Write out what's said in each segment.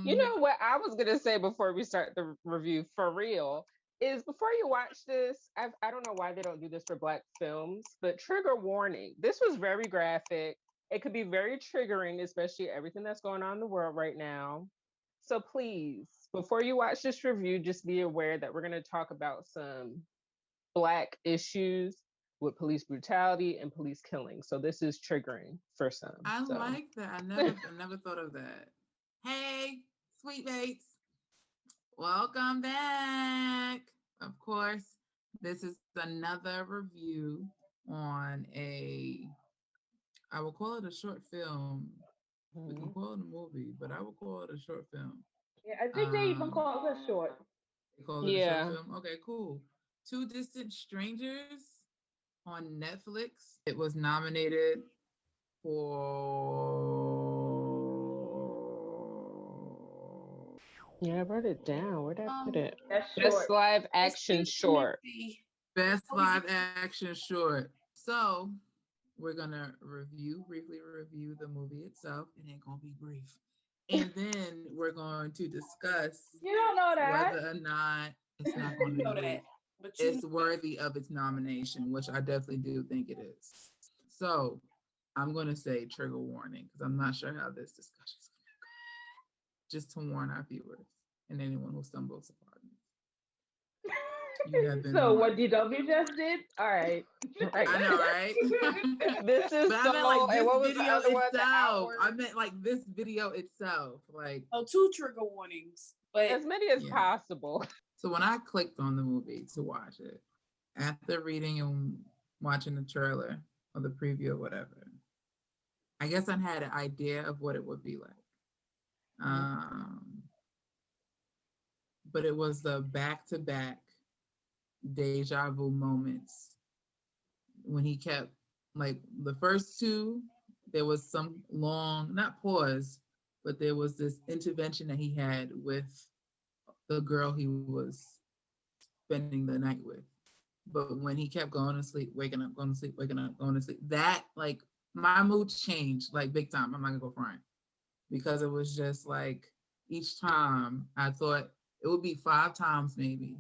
You know what I was gonna say before we start the review for real is before you watch this, I don't know why they don't do this for Black films, but trigger warning. This was very graphic. It could be very triggering, especially everything that's going on in the world right now. So please, before you watch this review, just be aware that we're gonna talk about some Black issues with police brutality and police killing. So this is triggering for some. I so. like that. I never thought of that. Hey, Suitemates. Welcome back. Of course, this is another review on I will call it a short film. We can call it a movie, but I will call it a short film. Yeah, I think they even call it a short. They call it a short film? Okay, cool. Two Distant Strangers on Netflix. It was nominated for... Yeah, I wrote it down. Where'd I put it? Best live action short. Best live action short. So we're gonna briefly review the movie itself. It ain't gonna be brief. And then we're going to discuss you don't know that. whether or not it's not gonna be brief. But it's worthy of its nomination, which I definitely do think it is. So I'm gonna say trigger warning because I'm not sure how this discussion is gonna go. Just to warn our viewers and anyone who stumbles upon it. So what DW just did? All right. I know, right? This is but so. I meant like this what was video the itself. I meant like this video itself. Like 2 trigger warnings, but as many as possible. So when I clicked on the movie to watch it, after reading and watching the trailer or the preview or whatever, I guess I had an idea of what it would be like. But it was the back-to-back deja vu moments when he kept, like the first two, there was some long, not pause, but there was this intervention that he had with the girl he was spending the night with. But when he kept going to sleep, waking up, going to sleep, waking up, going to sleep, that, like, my mood changed, like, big time. I'm not gonna go front. Because it was just like, each time I thought it would be 5 times maybe,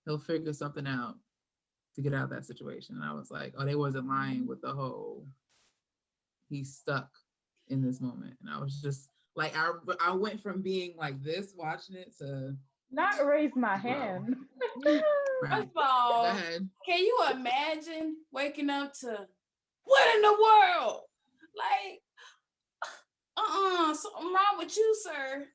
he'll figure something out to get out of that situation. And I was like, oh, they wasn't lying with the whole, he's stuck in this moment. And I was just like, I went from being like this, watching it, to not raise my hand. First of all, can you imagine waking up to what in the world? Like, something wrong with you, sir.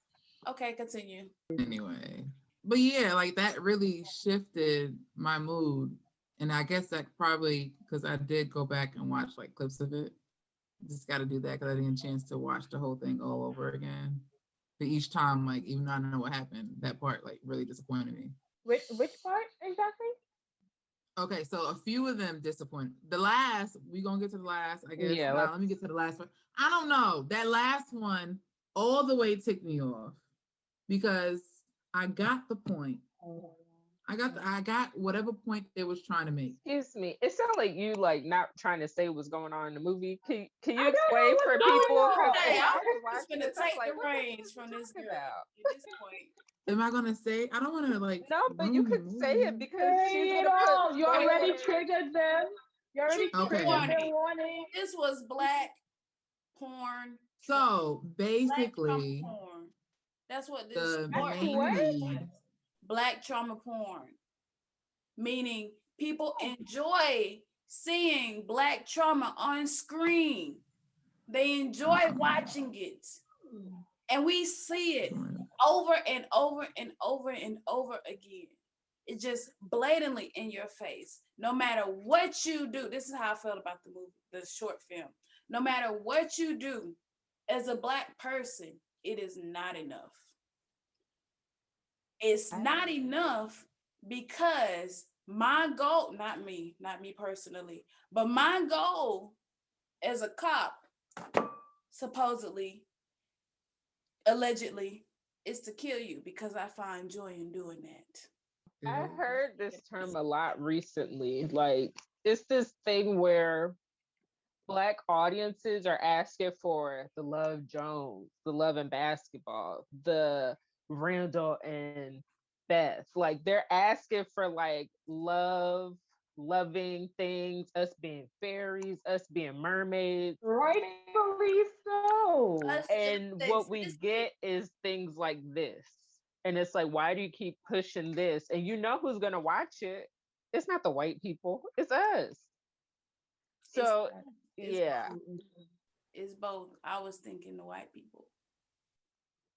Okay, continue. Anyway, but yeah, like that really shifted my mood. And I guess that probably, because I did go back and watch like clips of it. Just got to do that because I didn't get a chance to watch the whole thing all over again. But each time, like, even though I know what happened, that part like really disappointed me. Which part exactly? Okay, so a few of them disappointed. The last, we gonna get to the last, I guess. Yeah. Let me get to the last one. I don't know. That last one all the way ticked me off because I got the point. I got whatever point they was trying to make. Excuse me. It sounded like you like not trying to say what's going on in the movie. Can you explain for people? Hey, I'm just gonna take the reins from this girl at this point. Am I gonna say? I don't want to like. No, but you could say it because she's you already triggered them. You already triggered their warning. This was Black porn. So basically, Black porn. That's what this the main lead. Black trauma porn, meaning people enjoy seeing Black trauma on screen. They enjoy watching it, and we see it over and over and over and over again. It's just blatantly in your face. No matter what you do, this is how I felt about the movie, the short film. No matter what you do as a Black person, it is not enough. It's not enough because my goal, not me personally, but my goal as a cop, supposedly, allegedly, is to kill you because I find joy in doing that. I heard this term a lot recently. Like, it's this thing where Black audiences are asking for the Love Jones, the Love and Basketball, the Randall and Beth. Like they're asking for like love, loving things, us being fairies, us being mermaids. Rightfully so. And what we get is things like this. And it's like, why do you keep pushing this? And you know who's gonna watch it? It's not the white people, it's us. So yeah. It's both. I was thinking the white people.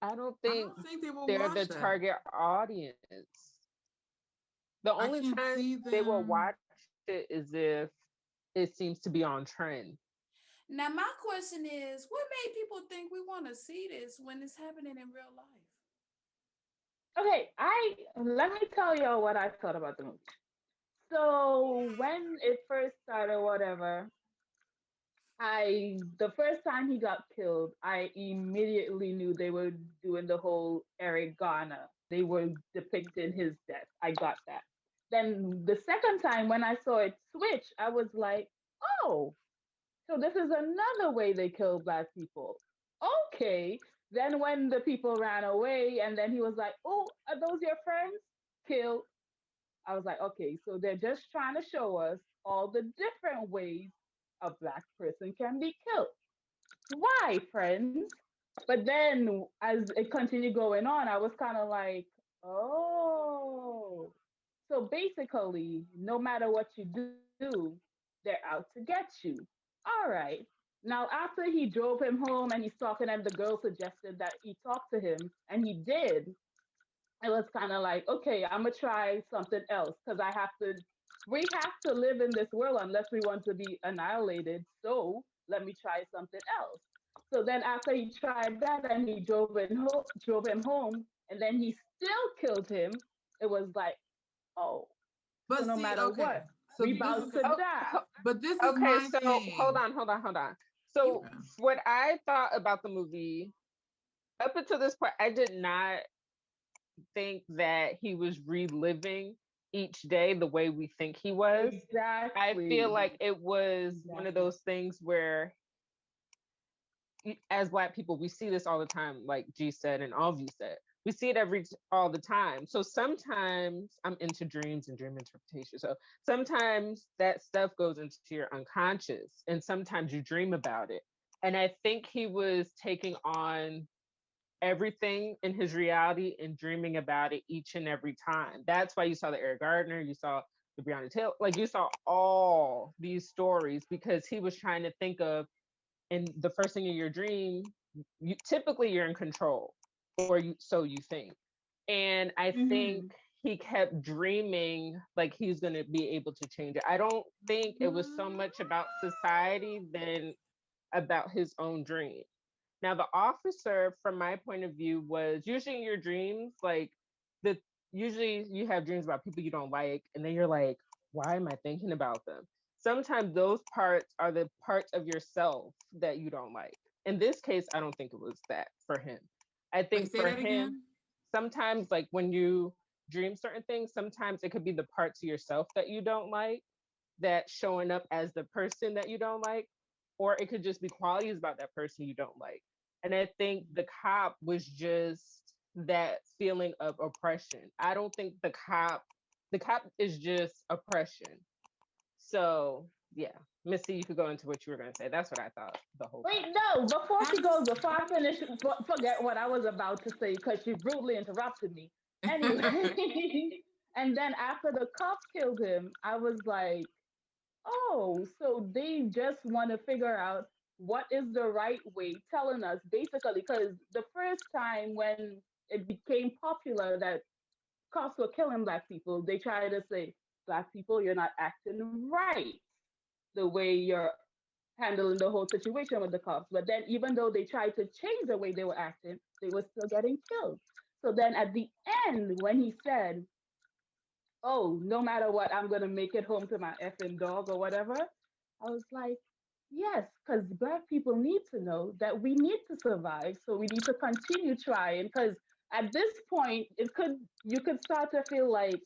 I don't think they will they're watch the that. target audience. The only time they will watch it is if it seems to be on trend. Now, my question is, what made people think we want to see this when it's happening in real life? Okay, let me tell y'all what I thought about the movie. So when it first started, whatever, the first time he got killed, I immediately knew they were doing the whole Eric Garner. They were depicting his death. I got that. Then the second time when I saw it switch, I was like, oh, so this is another way they kill Black people. Okay. Then when the people ran away and then he was like, oh, are those your friends? Kill. I was like, okay, so they're just trying to show us all the different ways a Black person can be killed. Why, friends? But then as it continued going on, I was kind of like, oh. So basically, no matter what you do, they're out to get you. All right. Now, after he drove him home and he's talking, and the girl suggested that he talk to him, and he did, it was kind of like, okay, I'm gonna try something else because we have to live in this world unless we want to be annihilated. So let me try something else. So then after he tried that and he drove him home, and then he still killed him, it was like, oh, but so no matter what, so we about to die. But this is okay, my so thing. hold on. So what I thought about the movie up until this point, I did not think that he was reliving each day the way we think he was. Exactly. I feel like it was one of those things where as Black people, we see this all the time, like G said and all of you said. We see it all the time. So sometimes I'm into dreams and dream interpretation. So sometimes that stuff goes into your unconscious and sometimes you dream about it. And I think he was taking on everything in his reality and dreaming about it each and every time. That's why you saw the Eric Gardner, you saw the Breonna Taylor, like you saw all these stories because he was trying to think of, and the first thing in your dream, typically you're in control, or so you think. And I think he kept dreaming like he's going to be able to change it. I don't think it was so much about society than about his own dream. Now, the officer, from my point of view, was usually in your dreams, like usually you have dreams about people you don't like, and then you're like, why am I thinking about them? Sometimes those parts are the parts of yourself that you don't like. In this case, I don't think it was that for him. I think for him, sometimes like when you dream certain things, sometimes it could be the parts of yourself that you don't like that showing up as the person that you don't like, or it could just be qualities about that person you don't like. And I think the cop was just that feeling of oppression. I don't think the cop is just oppression. So yeah, Missy, you could go into what you were going to say. That's what I thought the whole Wait, time. no, before I finish, forget what I was about to say because she brutally interrupted me. Anyway, and then after the cops killed him, I was like, oh, so they just want to figure out what is the right way, telling us basically, because the first time when it became popular that cops were killing Black people, they tried to say, Black people, you're not acting right the way you're handling the whole situation with the cops. But then, even though they tried to change the way they were acting, they were still getting killed. So then, at the end, when he said, "Oh, no matter what, I'm gonna make it home to my effing dog or whatever," I was like, "Yes, because Black people need to know that we need to survive. So we need to continue trying. Because at this point, you could start to feel like,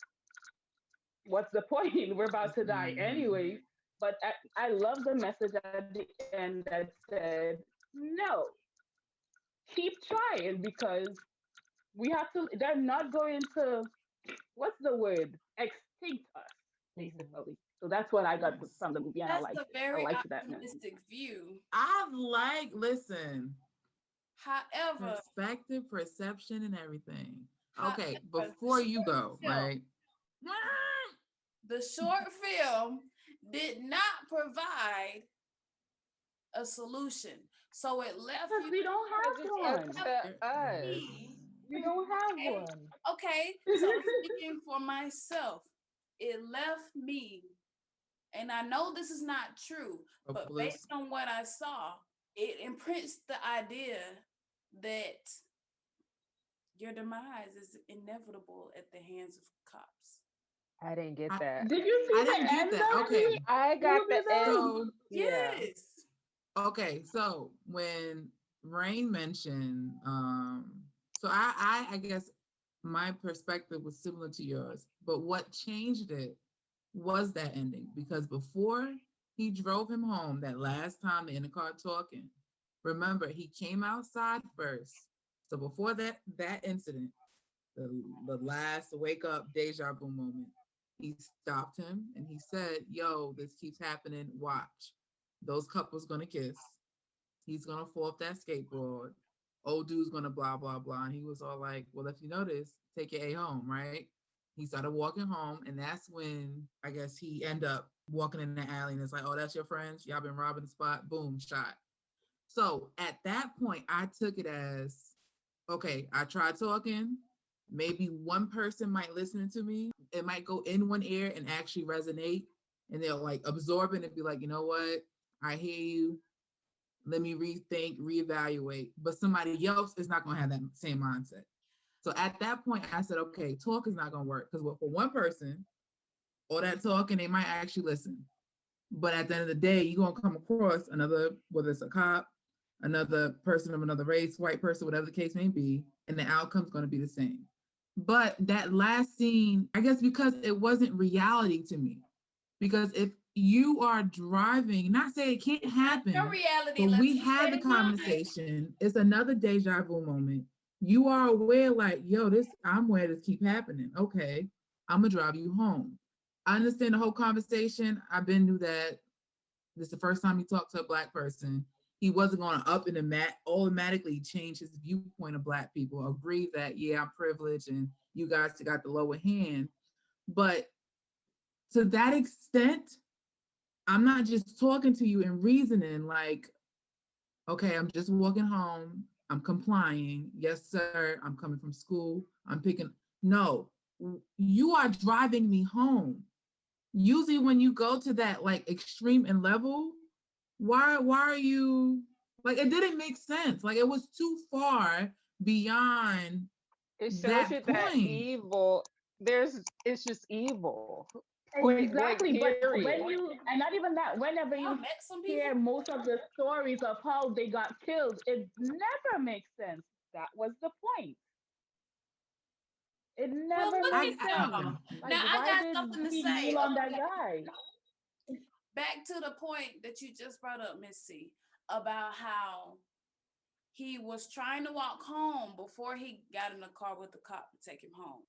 what's the point? We're about to die anyway. But I love the message at the end that said, no, keep trying because we have to, they're not going to, what's the word? Extinct us, basically. So that's what I got from the movie, and I That's liked a it. I very liked that message. optimistic view. Listen, However, perspective, perception, and everything. Okay, however, before you go, film, right? the short film did not provide a solution. So it left Because you. we don't have It's one. up to us. me. We don't have Okay. one. Okay, so speaking for myself, it left me, and I know this is not true, but based on what I saw, it imprints the idea that your demise is inevitable at the hands of cops. I didn't get that. Did you see I didn't the get end that. of Okay. the I got movie, the though? end. So Yeah. Yes. okay, so when Rain mentioned, so I guess my perspective was similar to yours, but what changed it was that ending, because before he drove him home that last time they're in the car talking, remember he came outside first. So before that incident, the last wake up deja vu moment, he stopped him and he said, yo, this keeps happening, watch. Those couples gonna kiss. He's gonna fall off that skateboard. Old dude's gonna blah blah blah. And he was all like, well, if you notice, take your A home, right? He started walking home, and that's when I guess he ended up walking in the alley, and it's like, oh, that's your friends. Y'all been robbing the spot. Boom, shot. So at that point, I took it as, okay, I tried talking. Maybe one person might listen to me. It might go in one ear and actually resonate, and they'll like absorb it and be like, you know what? I hear you. Let me rethink, reevaluate. But somebody else is not going to have that same mindset. So at that point, I said, okay, talk is not going to work, because for one person, all that talking, they might actually listen. But at the end of the day, you're going to come across another, whether it's a cop, another person of another race, white person, whatever the case may be, and the outcome's going to be the same. But that last scene, I guess because it wasn't reality to me, because if you are driving, not saying it can't happen, Your reality, but we had the conversation. It's another deja vu moment. You are aware, like, yo, I'm aware this keep happening. Okay, I'm gonna drive you home. I understand the whole conversation. I've been through that. This is the first time he talked to a Black person. He wasn't going to up and automatically change his viewpoint of Black people. Agree that, yeah, I'm privileged and you guys got the lower hand. But to that extent, I'm not just talking to you and reasoning like, okay, I'm just walking home. I'm complying. Yes, sir. I'm coming from school. I'm picking. No, you are driving me home. Usually when you go to that like extreme and level, why are you like, it didn't make sense. Like it was too far beyond It shows that you point. that evil. It's just evil. Exactly, Like, but period. when you, and not even that, whenever you met some hear people. most of the stories of how they got killed, it never makes sense. That was the point. It Well, never look made at y'all. sense. Like, Now I why got did something to he say. kneel on that Okay. guy? Back to the point that you just brought up, Miss C, about how he was trying to walk home before he got in the car with the cop to take him home.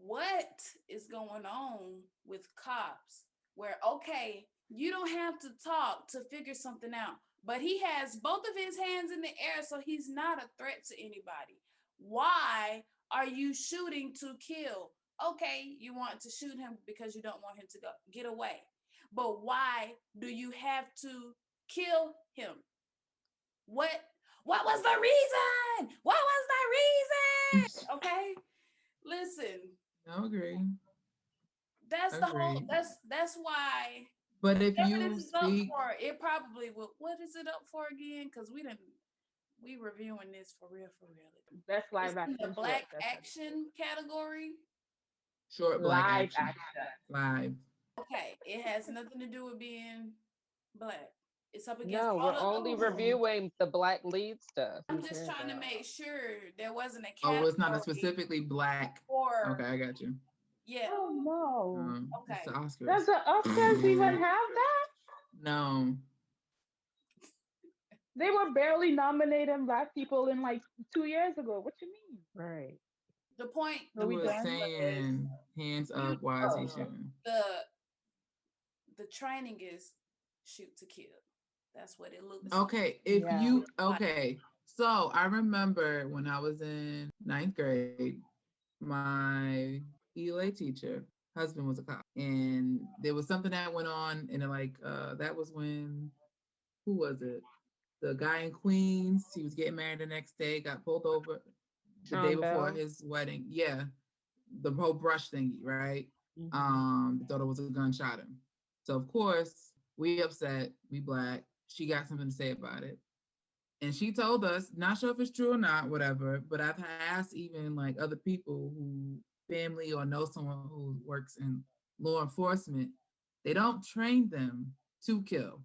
What is going on with cops where, okay, you don't have to talk to figure something out, but he has both of his hands in the air, so he's not a threat to anybody. Why are you shooting to kill? Okay, you want to shoot him because you don't want him to get away. But why do you have to kill him? What was the reason? What was the reason? Okay, listen. I agree. That's the whole. That's why. But if you this is up for, it probably will. What is it up for again? Because we reviewing this for real. Best live It's action. in the Black action category. Short Black Live action. Live. Okay, it has nothing to do with being Black. It's up against. No, we're only reviewing the Black lead stuff. I'm just trying to make sure there wasn't a category. Oh, it's not a specifically Black. Or okay, I got you. Yeah. Oh no. Okay. It's the Oscars. Does the Oscars even have that? No. They were barely nominating black people in like 2 years ago. What you mean? Right. The point, Are the we He was done? is saying, hands you up, why is he shooting? the training is shoot to kill. That's what it looks like. Okay, okay. So I remember when I was in ninth grade, my ELA teacher, husband was a cop. And there was something that went on, and that was when, who was it? The guy in Queens, he was getting married the next day, got pulled over the day Sean before Bell. his wedding. Yeah, the whole brush thingy, right? Mhm. Thought it was a gun shot him. So of course, we upset, we black. She got something to say about it. And she told us, not sure if it's true or not, whatever, but I've asked even like other people who family or know someone who works in law enforcement, they don't train them to kill.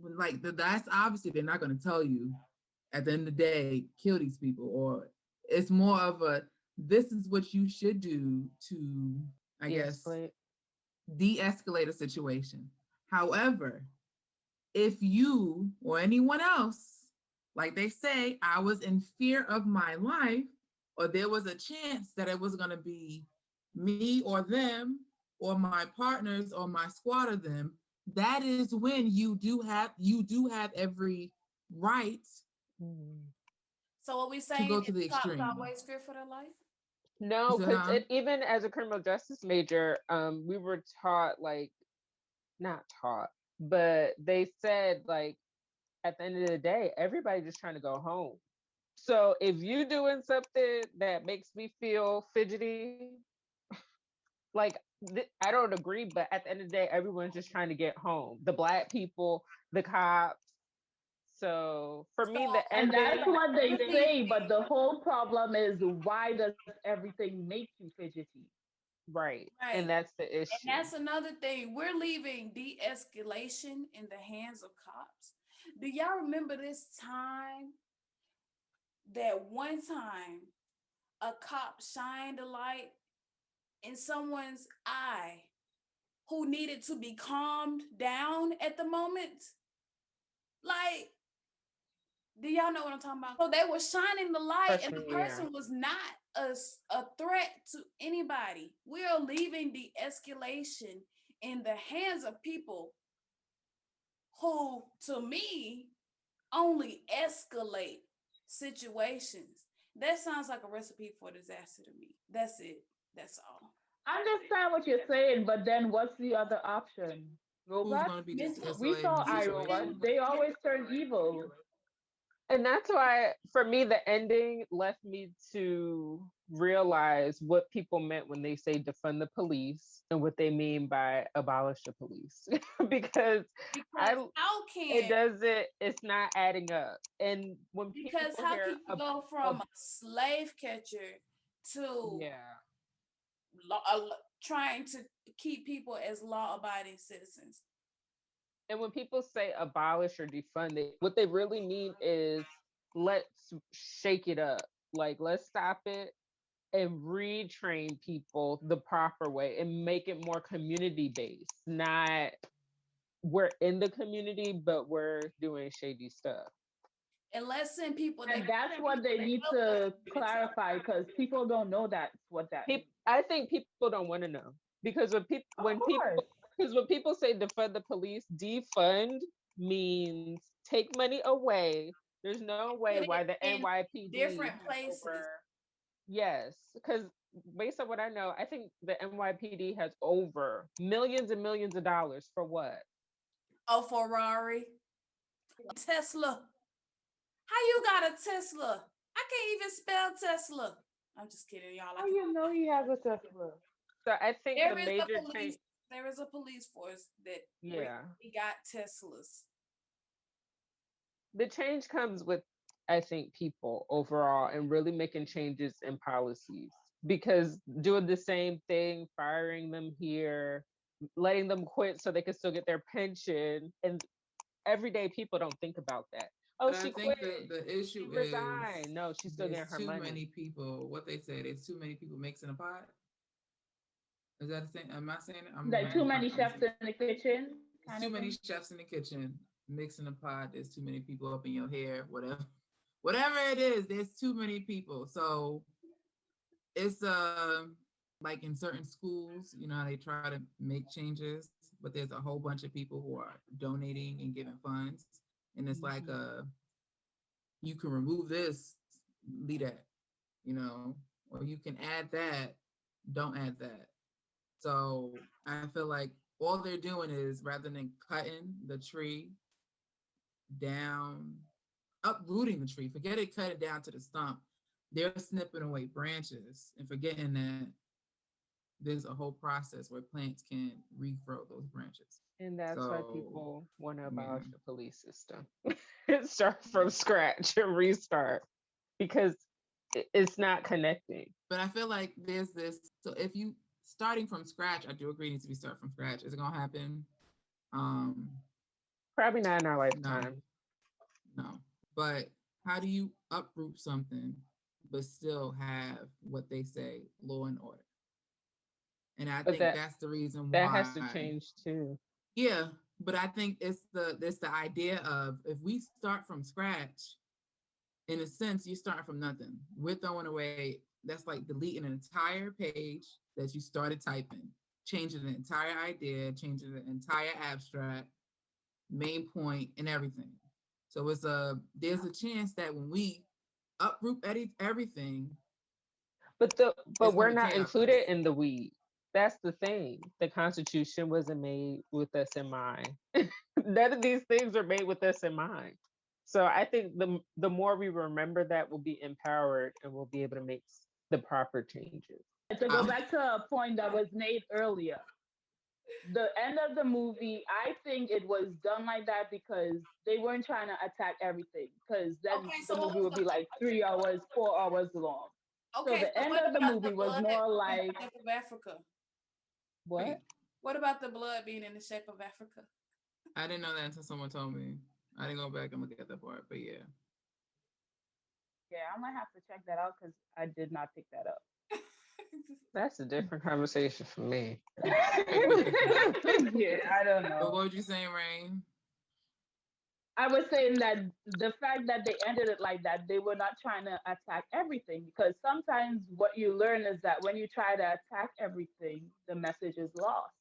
Like that's obviously they're not going to tell you at the end of the day, kill these people, or it's more of a this is what you should do to, I guess, De-escalate. de-escalate a situation. However, if you or anyone else, like they say, I was in fear of my life, or there was a chance that it was going to be me or them, or my partners or my squad of them, that is when you do have every right Mhm. So what we to go saying to is the cops extreme. always fear for their life? No, You said, because huh? even as a criminal justice major, we were taught, like, not taught, but they said, like, at the end of the day, everybody just trying to go home. So if you doing something that makes me feel fidgety, like, I don't agree, but at the end of the day, everyone's just trying to get home. The black people, the cops. So for me, the And ending, that's what they Really? say, but the whole problem is why does everything make you fidgety? right, and Right. that's the And issue. that's another thing. We're leaving de-escalation in the hands of cops. Do y'all remember this time, that one time a cop shined a light in someone's eye who needed to be calmed down at the moment? Like, do y'all know what I'm talking about? So they were shining the light, and the Person, yeah. person was not a threat to anybody. We are leaving the escalation in the hands of people who, to me, only escalate situations. That sounds like a recipe for disaster to me. That's it. That's all. I understand what you're saying, but then what's the other option? Who's Robots? going to be We de-escalating saw the iRobots. situation? They always turn evil. And that's why, for me, the ending left me to realize what people meant when they say defund the police and what they mean by abolish the police. because Because I how it can doesn't, it's not adding up. And when because people how hear can you go from a slave catcher to yeah, trying to keep people as law-abiding citizens? and when people say abolish or defund it, what they really mean is let's shake it up. Like, let's stop it and retrain people the proper way and make it more community based, not we're in the community but we're doing shady stuff. And let's send people that And that's what they need help the to community. clarify because people don't know that's what that means. I think people don't want to know, because Of course. when people say defund the police, defund means take money away. There's no way Put why it the in NYPD different has places. over, yes, because based on what I know, I think the NYPD has over millions and millions of dollars for what? A Ferrari, a Tesla. How you got a Tesla? I can't even spell Tesla. I'm just kidding, y'all. How you know he has a Tesla? So I think There the is a major police. change, There is a police force that yeah, we got Teslas. the change comes with, I think, people overall and really making changes in policies, because doing the same thing, firing them here, letting them quit so they can still get their pension, and everyday people don't think about that. Oh, But I she think quit, the she issue is resigned. No, she's still there's getting her too money. many people. What they say, there's too many people mixing a pot. Is that the same? Am I saying it? Like too many chefs in the kitchen. There's too many chefs in the kitchen mixing a pot. There's too many people up in your hair. Whatever it is, there's too many people. So it's like in certain schools, you know, they try to make changes, but there's a whole bunch of people who are donating and giving funds, and it's like you can remove this, leave that, you know, or you can add that, don't add that. So I feel like all they're doing is, rather than cutting the tree down, uprooting the tree, forget it, cut it down to the stump. They're snipping away branches and forgetting that there's a whole process where plants can regrow those branches. And that's why people want to abolish yeah. the police system. Start from scratch and restart, because it's not connecting. But I feel like there's this, so if you starting from scratch, I do agree it needs to be start from scratch. Is it gonna happen? Probably not in our lifetime. No. But how do you uproot something but still have what they say, law and order? And I think that's the reason why that has to change too. Yeah, but I think it's the idea of, if we start from scratch, in a sense, you're starting from nothing. We're throwing away, that's like deleting an entire page that you started typing, changing the entire idea, changing the entire abstract, main point, and everything. So there's a chance that when we uproot everything, but we're not included in the weed. That's the thing. The Constitution wasn't made with us in mind. None of these things are made with us in mind. So I think the more we remember that, we'll be empowered and we'll be able to make the proper changes. To go back to a point that was made earlier, the end of the movie, I think it was done like that because they weren't trying to attack everything, because then the movie would be like 3 hours, 4 hours long. Okay, so the end of the movie was more like of Africa. What? What about the blood being in the shape of Africa? I didn't know that until someone told me. I didn't go back and look at that part, but yeah. Yeah, I might have to check that out because I did not pick that up. That's a different conversation for me. Yeah, I don't know. But what were you saying, Rain? I was saying that the fact that they ended it like that, they were not trying to attack everything, because sometimes what you learn is that when you try to attack everything, the message is lost.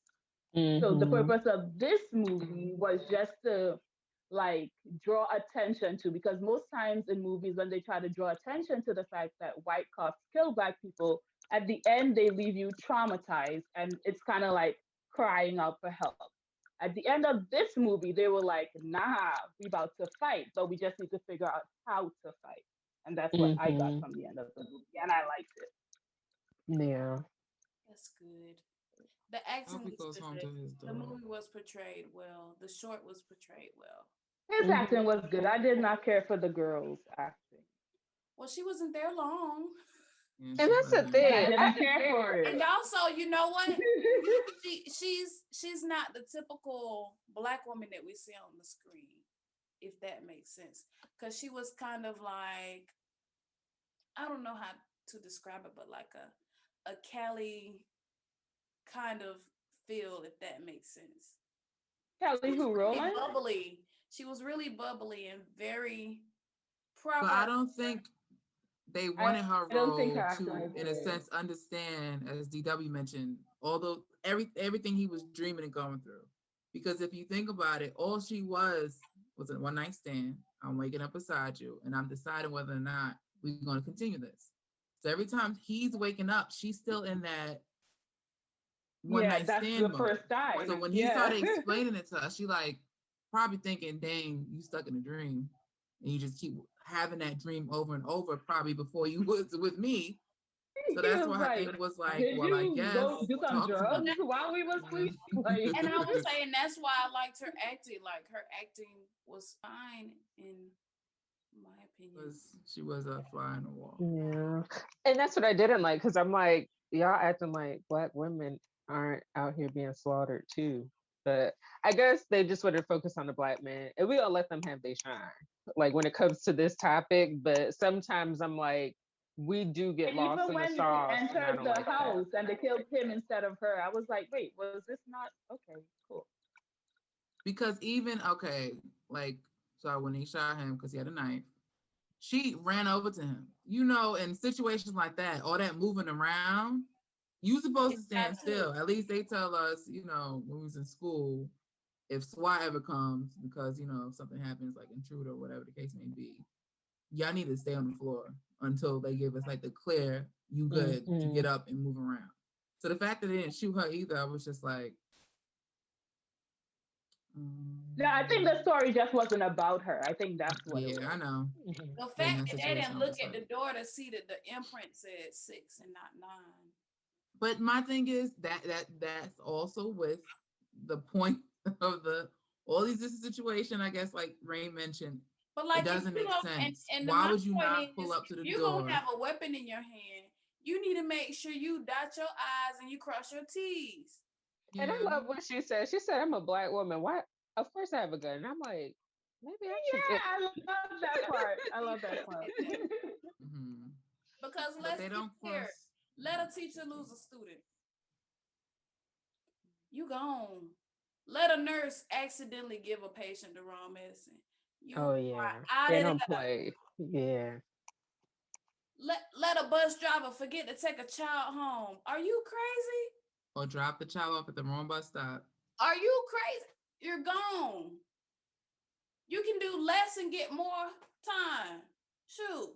Mm-hmm. So the purpose of this movie was just to like draw attention to, because most times in movies when they try to draw attention to the fact that white cops kill Black people, at the end they leave you traumatized, and it's kind of like crying out for help. At the end of this movie, they were like, nah, we about to fight, but we just need to figure out how to fight. And that's what I got from the end of the movie, and I liked it. Yeah. That's good. The acting was good. The movie was portrayed well. The short was portrayed well. His acting was good. I did not care for the girl's acting. Well, she wasn't there long. And that's the thing. I didn't care for it. And also, you know what? she's not the typical Black woman that we see on the screen, if that makes sense. Because she was kind of like, I don't know how to describe it, but like a Cali kind of feel, if that makes sense. Cali who, Roland? Bubbly. She was really bubbly and very proper. But I don't think they wanted her role to, in a sense, understand, as DW mentioned, although everything he was dreaming and going through. Because if you think about it, all she was a one-night stand. I'm waking up beside you, and I'm deciding whether or not we're going to continue this. So every time he's waking up, she's still in that one-night stand mode. First time. So when he started explaining it to us, she like probably thinking, dang, you stuck in a dream. And you just keep having that dream over and over, probably before you was with me. So that's why it was like, well, I guess. Do some drugs while we were sleeping. And I was saying that's why I liked her acting. Like, her acting was fine, in my opinion. She was a fly on the wall. Yeah. And that's what I didn't like, because I'm like, y'all acting like Black women aren't out here being slaughtered too. But I guess they just wanted to focus on the Black man, and we all let them have their shine. Like when it comes to this topic, but sometimes I'm like, we do get lost in the sauce. Even when he entered the house and they killed him instead of her, I was like, wait, was this not okay? Cool. Because even like so when he shot him because he had a knife, she ran over to him. You know, in situations like that, all that moving around, you supposed to stand still. At least they tell us, you know, when we was in school, if SWAT ever comes, because you know if something happens like intruder or whatever the case may be, y'all need to stay on the floor until they give us like the clear, you good to get up and move around. So the fact that they didn't shoot her either, I was just like, Yeah, I think the story just wasn't about her. I think that's what it was. yeah, I know. The But in fact that they situation, didn't I look was at the like- door to see that the imprint said 6 and not 9. But my thing is that's also with the point of the all these different situation. I guess like Rain mentioned, But it like, doesn't make sense. and Why my would you point not pull is, up to the you're door? gonna have a weapon in your hand. You need to make sure you dot your I's and you cross your T's. And I love what she said. She said, "I'm a black woman. Why? Of course I have a gun." And I'm like, maybe I should. Yeah, I love that part. I love that part. Mhm. Because But let's they be don't clear. force. Let a teacher lose a student. You gone. Let a nurse accidentally give a patient the wrong medicine. You Oh yeah, out they of don't there. play. Yeah. Let a bus driver forget to take a child home. Are you crazy? Or drop the child off at the wrong bus stop. Are you crazy? You're gone. You can do less and get more time. Shoot.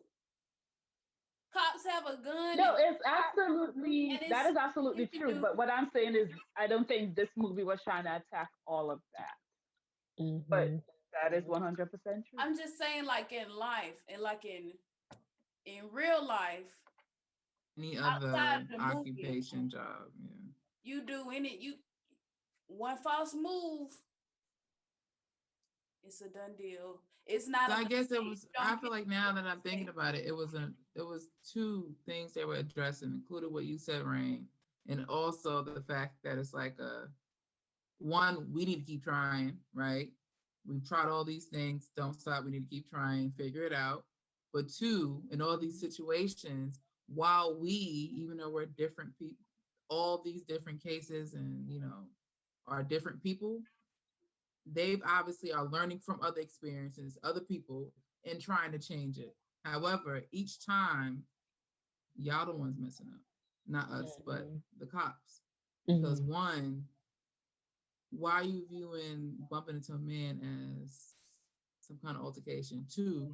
Cops have a gun. No, it's absolutely and that it's, is absolutely you can true. do. But what I'm saying is, I don't think this movie was trying to attack all of that. But that is 100% true. I'm just saying, like in life, and like in real life, Any outside other of the movie, occupation, job. Yeah. you do one false move, it's a done deal. It's not. So A I guess it was. don't I get feel like now that I'm thinking about it, it was two things they were addressing, including what you said, Rain, and also the fact that it's like one, we need to keep trying, right? We've tried all these things, don't stop. We need to keep trying, figure it out. But two, in all these situations, while we, even though we're different people, all these different cases, and you know, are different people, they've obviously are learning from other experiences, other people, and trying to change it. However, each time, y'all the ones messing up, not us, but the cops. Because one, why are you viewing bumping into a man as some kind of altercation? Two,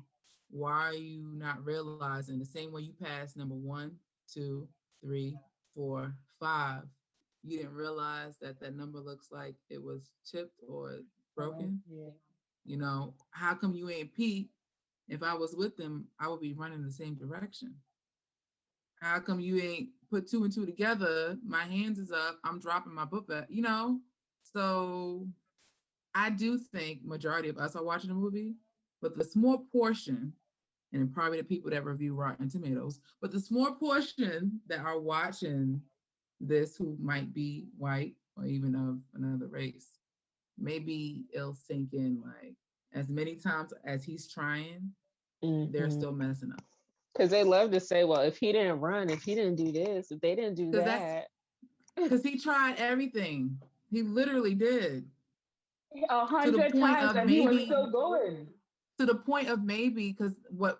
why are you not realizing the same way you passed number 1, 2, 3, 4, 5? You didn't realize that that number looks like it was chipped or broken. Yeah. You know, how come you ain't peep? If I was with them, I would be running the same direction. How come you ain't put 2 and 2 together? My hands is up. I'm dropping my book back. You know, so I do think majority of us are watching the movie, but the small portion, and probably the people that review Rotten Tomatoes, but the small portion that are watching this who might be white or even of another race, maybe it'll sink in like as many times as he's trying, they're still messing up. Because they love to say, well, if he didn't run, if he didn't do this, if they didn't do that. Because he tried everything. He literally did. 100 times, and he was still going. To the point of maybe, because what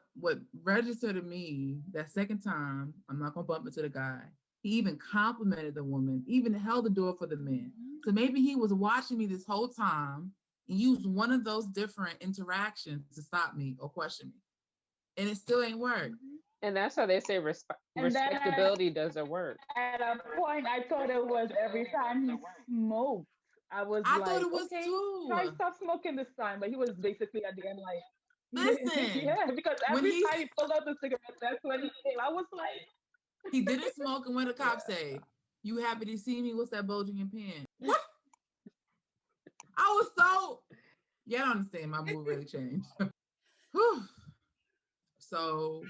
registered to me that second time, I'm not gonna bump into the guy. He even complimented the woman, even held the door for the man. So maybe he was watching me this whole time and used one of those different interactions to stop me or question me. And it still ain't worked. And that's how they say respectability doesn't work. At a point, I thought it was every time he smoked. I thought it was okay, too. try stop smoking this time. But he was basically at the end like, listen. Yeah, because every time he pulled out the cigarette, that's when he came. I was like, he didn't smoke, and when the cops say, "You happy to see me? What's that bulging in pen?" What? I was so. You don't understand. My mood really changed. So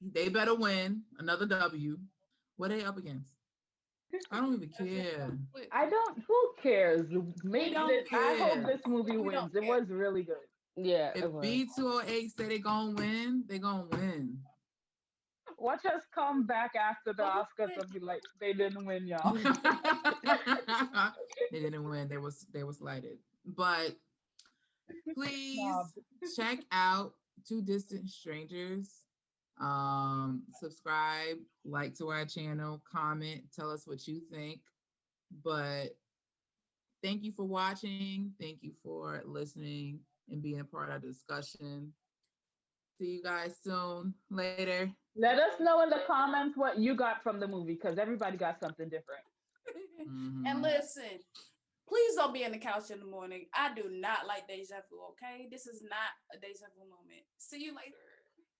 they better win another W. What are they up against? I don't even care. I don't. Who cares? Maybe I hope this movie We wins. don't It was really good. Yeah. If B208 say they gonna win, they gonna win. Watch us come back after the Oscars and be like, they didn't win, y'all. They didn't win. They was slighted. But please check out Two Distant Strangers. Subscribe, like to our channel, comment, tell us what you think. But thank you for watching. Thank you for listening and being a part of the discussion. See you guys soon. Later. Let us know in the comments what you got from the movie, because everybody got something different. And listen, please don't be in the couch in the morning. I do not like deja vu, okay? This is not a deja vu moment. See you later.